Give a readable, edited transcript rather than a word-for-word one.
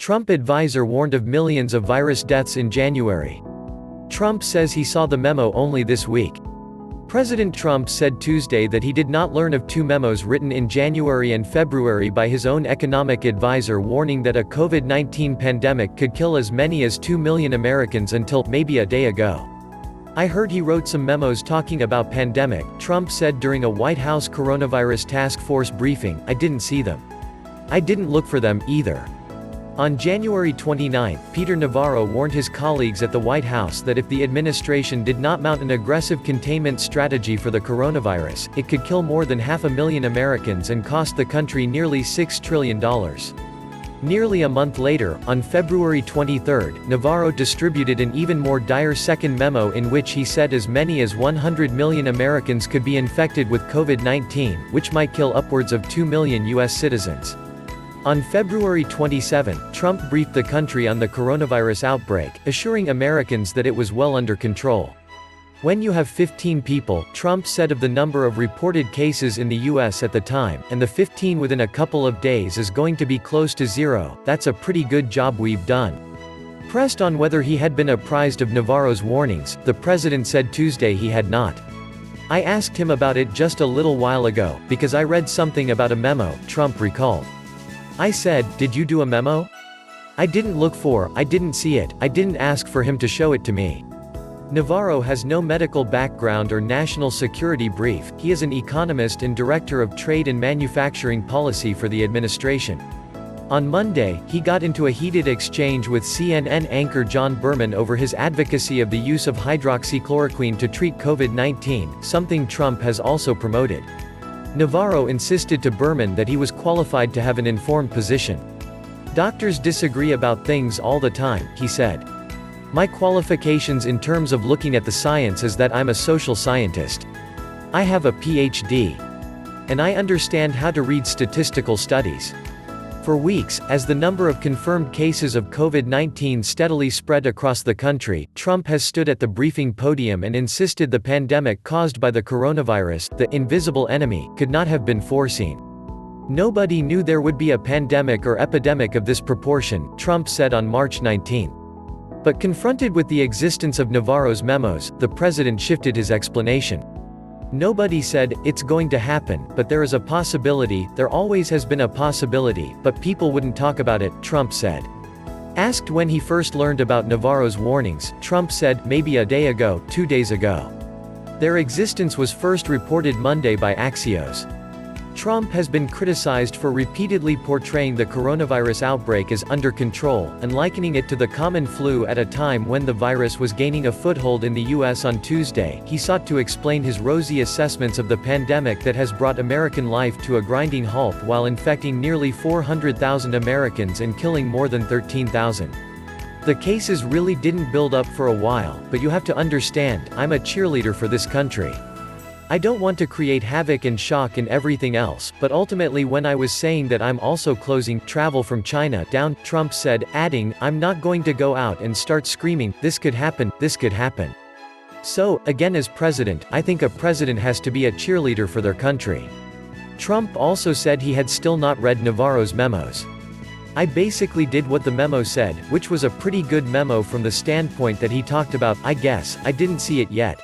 Trump advisor warned of millions of virus deaths in January. Trump says he saw the memo only this week. President Trump said Tuesday that he did not learn of two memos written in January and February by his own economic advisor warning that a COVID-19 pandemic could kill as many as 2 million Americans until maybe a day ago. "I heard he wrote some memos talking about pandemic," Trump said during a White House coronavirus task force briefing. "I didn't see them. I didn't look for them, either." On January 29, Peter Navarro warned his colleagues at the White House that if the administration did not mount an aggressive containment strategy for the coronavirus, it could kill more than 500,000 Americans and cost the country nearly $6 trillion. Nearly a month later, on February 23, Navarro distributed an even more dire second memo in which he said as many as 100 million Americans could be infected with COVID-19, which might kill upwards of 2 million U.S. citizens. On February 27, Trump briefed the country on the coronavirus outbreak, assuring Americans that it was well under control. "When you have 15 people," Trump said of the number of reported cases in the U.S. at the time, "and the 15 within a couple of days is going to be close to zero, that's a pretty good job we've done." Pressed on whether he had been apprised of Navarro's warnings, the president said Tuesday he had not. "I asked him about it just a little while ago, because I read something about a memo," Trump recalled. "I said, 'Did you do a memo?' I didn't look for, I didn't see it, I didn't ask for him to show it to me." Navarro has no medical background or national security brief. He is an economist and director of trade and manufacturing policy for the administration. On Monday, he got into a heated exchange with CNN anchor John Berman over his advocacy of the use of hydroxychloroquine to treat COVID-19, something Trump has also promoted. Navarro insisted to Berman that he was qualified to have an informed position. "Doctors disagree about things all the time," he said. "My qualifications in terms of looking at the science is that I'm a social scientist. I have a PhD. And I understand how to read statistical studies." For weeks, as the number of confirmed cases of COVID-19 steadily spread across the country, Trump has stood at the briefing podium and insisted the pandemic caused by the coronavirus, the invisible enemy, could not have been foreseen. "Nobody knew there would be a pandemic or epidemic of this proportion," Trump said on March 19. But confronted with the existence of Navarro's memos, the president shifted his explanation. "Nobody said, 'It's going to happen, but there is a possibility, there always has been a possibility, but people wouldn't talk about it,'" Trump said. Asked when he first learned about Navarro's warnings, Trump said, "Maybe a day ago, 2 days ago. Their existence was first reported Monday by Axios." Trump has been criticized for repeatedly portraying the coronavirus outbreak as under control, and likening it to the common flu at a time when the virus was gaining a foothold in the U.S. On Tuesday, he sought to explain his rosy assessments of the pandemic that has brought American life to a grinding halt while infecting nearly 400,000 Americans and killing more than 13,000. "The cases really didn't build up for a while, but you have to understand, I'm a cheerleader for this country. I don't want to create havoc and shock and everything else, but ultimately when I was saying that I'm also closing travel from China down," Trump said, adding, "I'm not going to go out and start screaming, 'This could happen, this could happen.' So, again as president, I think a president has to be a cheerleader for their country." Trump also said he had still not read Navarro's memos. "I basically did what the memo said, which was a pretty good memo from the standpoint that he talked about, I guess, I didn't see it yet."